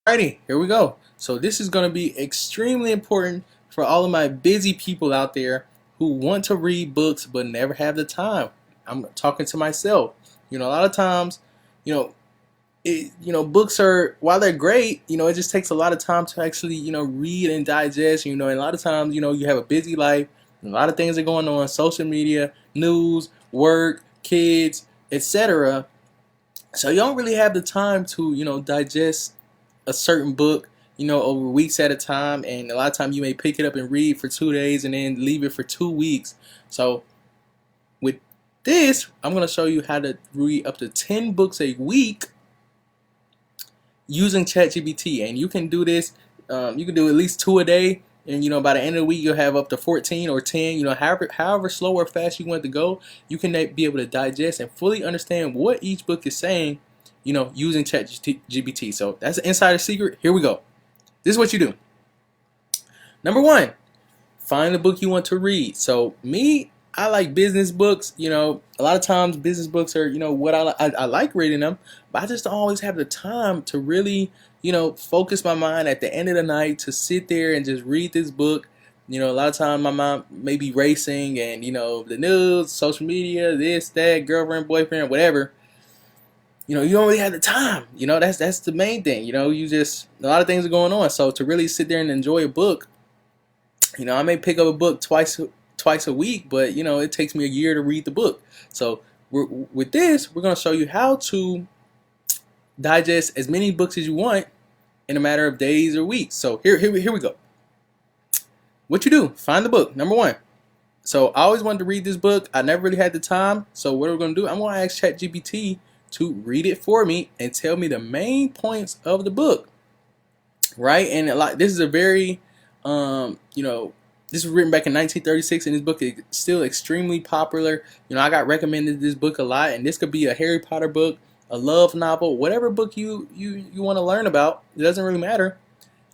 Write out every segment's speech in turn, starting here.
Alrighty, here we go. So this is going to be extremely important for all of my busy people out there who want to read books but never have the time. I'm talking to myself. A lot of times, you know, books are, while they're great, it just takes a lot of time to actually, read and digest. And a lot of times, you have a busy life, a lot of things are going on, social media, news, work, kids, etc. So you don't really have the time to, digest a certain book, over weeks at a time, and a lot of time you may pick it up and read for 2 days and then leave it for 2 weeks. So with this, I'm going to show you how to read up to 10 books a week using ChatGPT, and you can do this. You can do at least 2 a day, and by the end of the week you'll have up to 14 or 10. However slow or fast you want to go, you can be able to digest and fully understand what each book is saying, using ChatGPT. So that's the insider secret. Here we go. This is what you do. Number one, find the book you want to read. So me, I like business books. A lot of times business books are, what I like reading them, but I just don't always have the time to really, focus my mind at the end of the night to sit there and just read this book. A lot of times my mind may be racing and, the news, social media, this, that, girlfriend, boyfriend, whatever. You don't really have the time. That's the main thing. You just, a lot of things are going on. So to really sit there and enjoy a book, I may pick up a book twice a week, but it takes me a year to read the book. So with this, we're going to show you how to digest as many books as you want in a matter of days or weeks. So here we go. What you do? Find the book. Number one. So I always wanted to read this book. I never really had the time. So what we're going to do? I'm going to ask ChatGPT to read it for me and tell me the main points of the book, right? And this is a very, this was written back in 1936, and this book is still extremely popular. I got recommended this book a lot, and this could be a Harry Potter book, a love novel, whatever book you want to learn about. It doesn't really matter.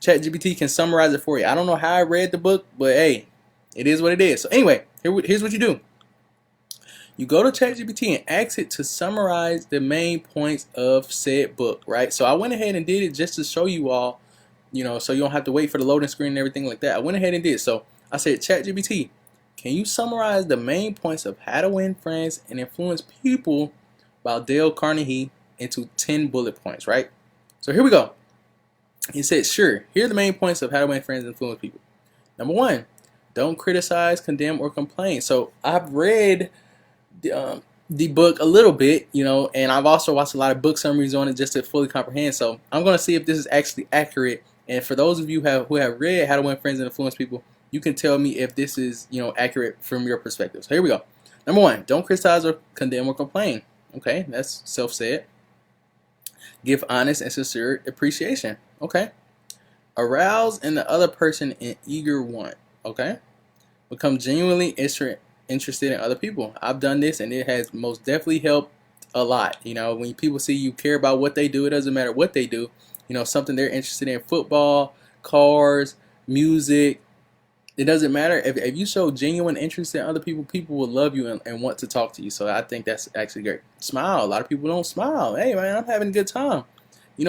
ChatGPT can summarize it for you. I don't know how I read the book, but hey, it is what it is. So anyway, here's what you do. You go to ChatGPT and ask it to summarize the main points of said book, right? So I went ahead and did it just to show you all, so you don't have to wait for the loading screen and everything like that. I went ahead and did. So I said, ChatGPT, can you summarize the main points of How to Win Friends and Influence People by Dale Carnegie into 10 bullet points, right? So here we go. He said, sure, here are the main points of How to Win Friends and Influence People. Number one, don't criticize, condemn, or complain. So I've read the book a little bit, and I've also watched a lot of book summaries on it just to fully comprehend. So I'm going to see if this is actually accurate. And for those of you who have read How to Win Friends and Influence People, you can tell me if this is, accurate from your perspective. So here we go. Number one, don't criticize or condemn or complain. Okay, that's self-said. Give honest and sincere appreciation. Okay. Arouse in the other person an eager want. Okay. Become genuinely interested in other people. I've done this, and it has most definitely helped a lot. When people see you care about what they do, it doesn't matter what they do. Something they're interested in, football, cars, music, it doesn't matter. If you show genuine interest in other people, people will love you and want to talk to you. So I think that's actually great. Smile. A lot of people don't smile. Hey man, I'm having a good time.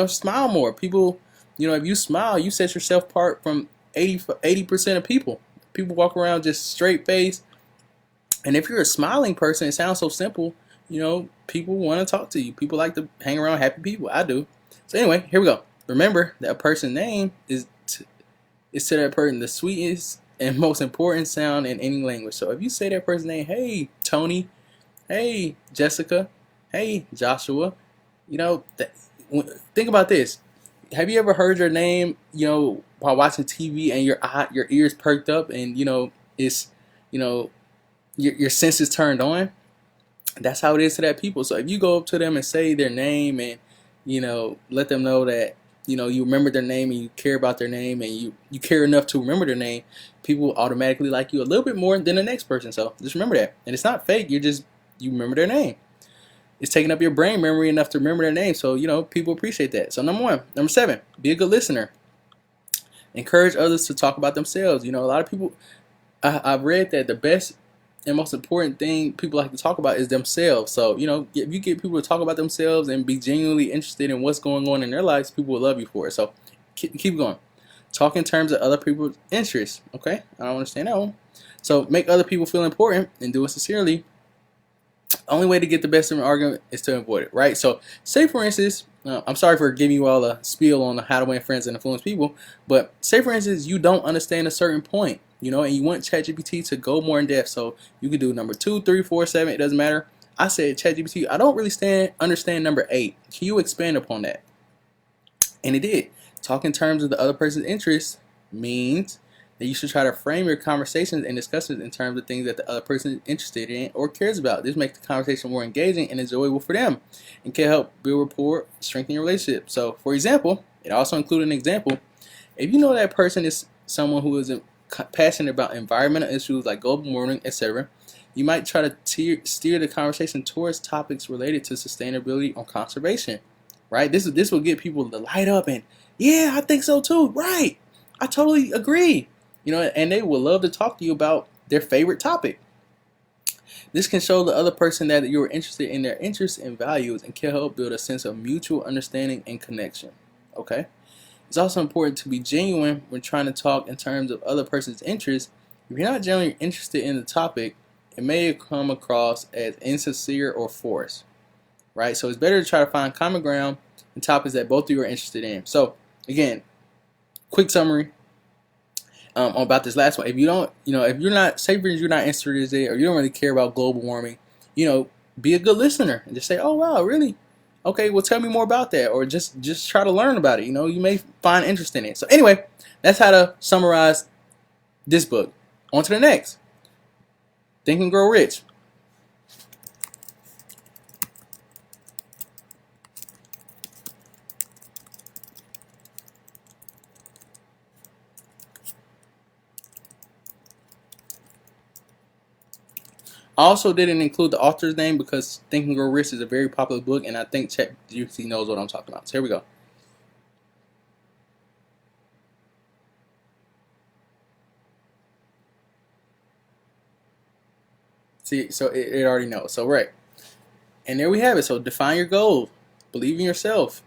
Smile more. People, if you smile, you set yourself apart from 80% of people. People walk around just straight face. And if you're a smiling person, it sounds so simple, people want to talk to you. People like to hang around happy people. I do. So anyway, here we go. Remember that a person's name is to that person the sweetest and most important sound in any language. So if you say that person's name, hey Tony, hey Jessica, hey Joshua, think about this. Have you ever heard your name, while watching TV and your ears perked up and it's your senses turned on? That's how it is to that people. So if you go up to them and say their name and let them know that you remember their name and you care about their name and you care enough to remember their name, people will automatically like you a little bit more than the next person. So just remember that. And it's not fake. You remember their name. It's taking up your brain memory enough to remember their name. So people appreciate that. So number 7, be a good listener. Encourage others to talk about themselves. A lot of people, I've read that the best and most important thing people like to talk about is themselves. So, if you get people to talk about themselves and be genuinely interested in what's going on in their lives, people will love you for it. So Keep going. Talk in terms of other people's interests. Okay, I don't understand that one. So make other people feel important and do it sincerely. Only way to get the best of an argument is to avoid it, right? So, say for instance, I'm sorry for giving you all a spiel on how to win friends and influence people, but say for instance, you don't understand a certain point, and you want ChatGPT to go more in depth. So you can do number 2, 3, 4, 7. It doesn't matter. I said, ChatGPT, I don't really understand number 8. Can you expand upon that? And it did. Talk in terms of the other person's interests means that you should try to frame your conversations and discussions in terms of things that the other person is interested in or cares about. This makes the conversation more engaging and enjoyable for them and can help build rapport, strengthen your relationship. So, for example, it also included an example. If you know that person is someone who is passionate about environmental issues like global warming, etc., you might try to steer the conversation towards topics related to sustainability or conservation. Right? This will get people to light up and, yeah, I think so too. Right. I totally agree. And they will love to talk to you about their favorite topic. This can show the other person that you are interested in their interests and values and can help build a sense of mutual understanding and connection. Okay? It's also important to be genuine when trying to talk in terms of other person's interests. If you're not genuinely interested in the topic, it may come across as insincere or forced. Right? So it's better to try to find common ground in topics that both of you are interested in. So, again, quick summary. About this last one. If you don't, if you're not, say for instance, you're not interested in it, or you don't really care about global warming, be a good listener and just say, "Oh wow, really? Okay, well tell me more about that," or just try to learn about it. You may find interest in it. So anyway, that's how to summarize this book. On to the next. Think and Grow Rich. I also didn't include the author's name because Think and Grow Rich is a very popular book, and I think ChatGPT knows what I'm talking about. So here we go. See, so it already knows. So right. And there we have it. So define your goals. Believe in yourself.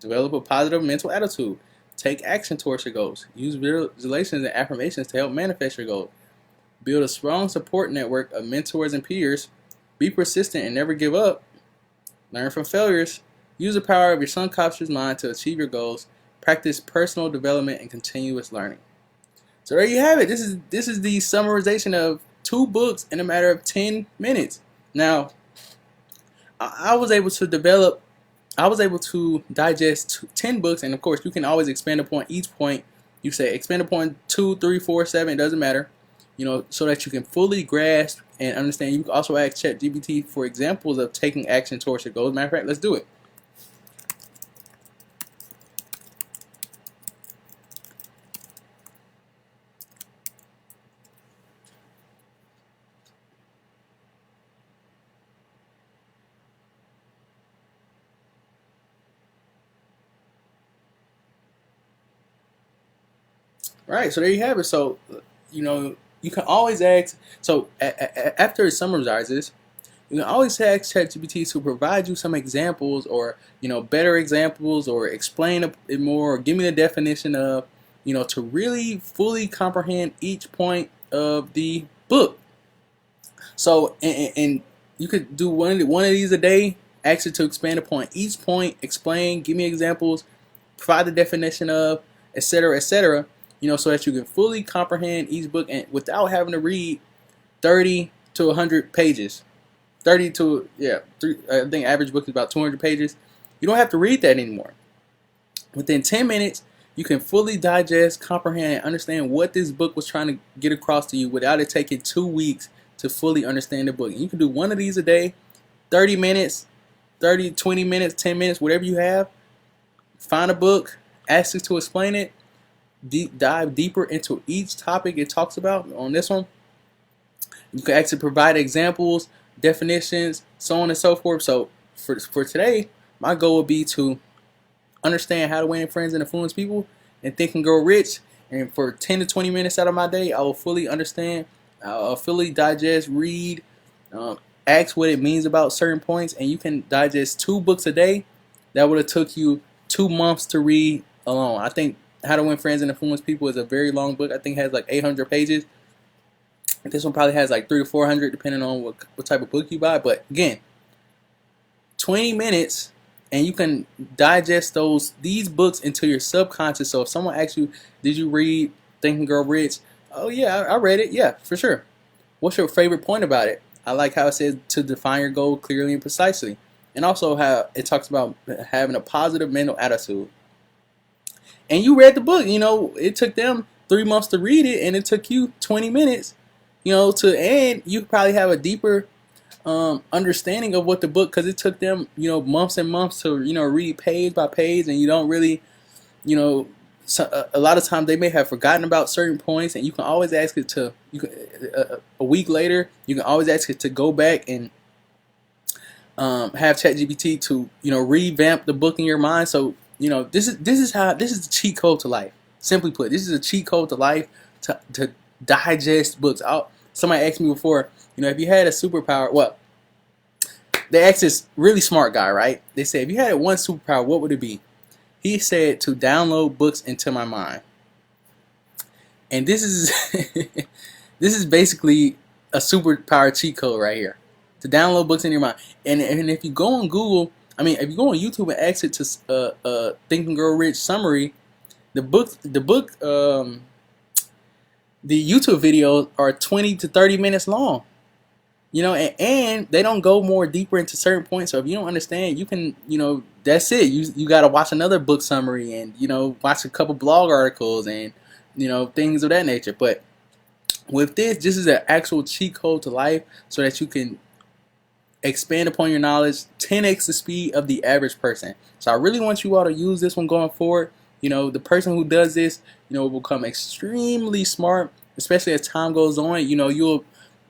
Develop a positive mental attitude. Take action towards your goals. Use visualizations and affirmations to help manifest your goals. Build a strong support network of mentors and peers. Be persistent and never give up. Learn from failures. Use the power of your subconscious mind to achieve your goals. Practice personal development and continuous learning. So there you have it. This is the summarization of 2 books in a matter of 10 minutes. Now, I was able to digest 10 books, and of course, you can always expand upon each point. You say expand upon 2, 3, 4, 7. It doesn't matter. So that you can fully grasp and understand. You can also ask ChatGPT for examples of taking action towards your goals. Matter of fact, let's do it. All right, so there you have it. So, you can always ask. So, after it summarizes, you can always ask ChatGPT to provide you some examples, or better examples, or explain it more, or give me the definition of, to really fully comprehend each point of the book. So, and you could do one of these a day. Ask it to expand upon each point, explain, give me examples, provide the definition of, etc., etc. So that you can fully comprehend each book and without having to read 30 to 100 pages. 30 to, I think average book is about 200 pages. You don't have to read that anymore. Within 10 minutes, you can fully digest, comprehend, and understand what this book was trying to get across to you without it taking 2 weeks to fully understand the book. And you can do one of these a day, 30 minutes, 30, 20 minutes, 10 minutes, whatever you have. Find a book, ask it to explain it. Dive deeper into each topic it talks about on this one. You can actually provide examples, definitions, so on and so forth. So for today, my goal would be to understand how to win friends and influence people and think and grow rich. And for 10 to 20 minutes out of my day, I will fully understand, I'll fully digest, read, ask what it means about certain points. And you can digest 2 books a day. That would have took you 2 months to read alone. I think How to Win Friends and Influence People is a very long book. I think it has like 800 pages. This one probably has like 300 to 400 depending on what type of book you buy. But again, 20 minutes and you can digest these books into your subconscious. So if someone asks you, did you read Think and Grow Rich? Oh yeah, I read it. Yeah, for sure. What's your favorite point about it? I like how it says to define your goal clearly and precisely. And also how it talks about having a positive mental attitude. And you read the book. You know, it took them 3 months to read it and it took you 20 minutes. You know, and you probably have a deeper understanding of what the book, because it took them, you know, months and months to, you know, read page by page, and you don't really, you know, a lot of times they may have forgotten about certain points, and you can always ask it to, a week later, you can always ask it to go back and have ChatGPT to, you know, revamp the book in your mind. So, you know, this is the cheat code to life. Simply put, this is a cheat code to life to digest books. Somebody asked me before, you know, if you had a superpower, well, they asked this really smart guy, right? They said, if you had one superpower, what would it be? He said to download books into my mind. And this is this is basically a superpower cheat code right here. To download books in your mind. And if you go on Google, I mean, if you go on YouTube and ask it to Think and Grow Rich summary, the YouTube videos are 20 to 30 minutes long. You know, and they don't go more deeper into certain points. So if you don't understand, you can, you know, that's it. You got to watch another book summary and, you know, watch a couple blog articles and, you know, things of that nature. But with this is an actual cheat code to life so that you can expand upon your knowledge 10x the speed of the average person. So I really want you all to use this one going forward. You know, the person who does this, you know, will become extremely smart, especially as time goes on. You know,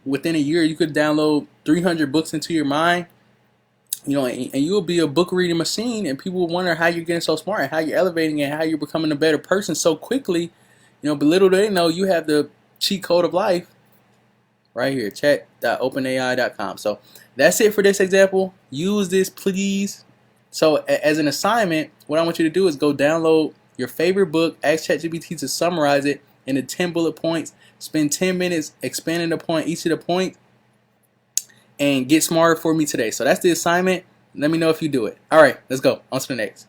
within a year, you could download 300 books into your mind, you know, and you'll be a book reading machine, and people will wonder how you're getting so smart and how you're elevating and how you're becoming a better person so quickly. You know, but little do they know you have the cheat code of life right here, chat.openai.com. So that's it for this example. Use this, please. So as an assignment, what I want you to do is go download your favorite book, ask ChatGPT to summarize it into 10 bullet points. Spend 10 minutes expanding upon each of the points and get smarter for me today. So that's the assignment. Let me know if you do it. All right, let's go. On to the next.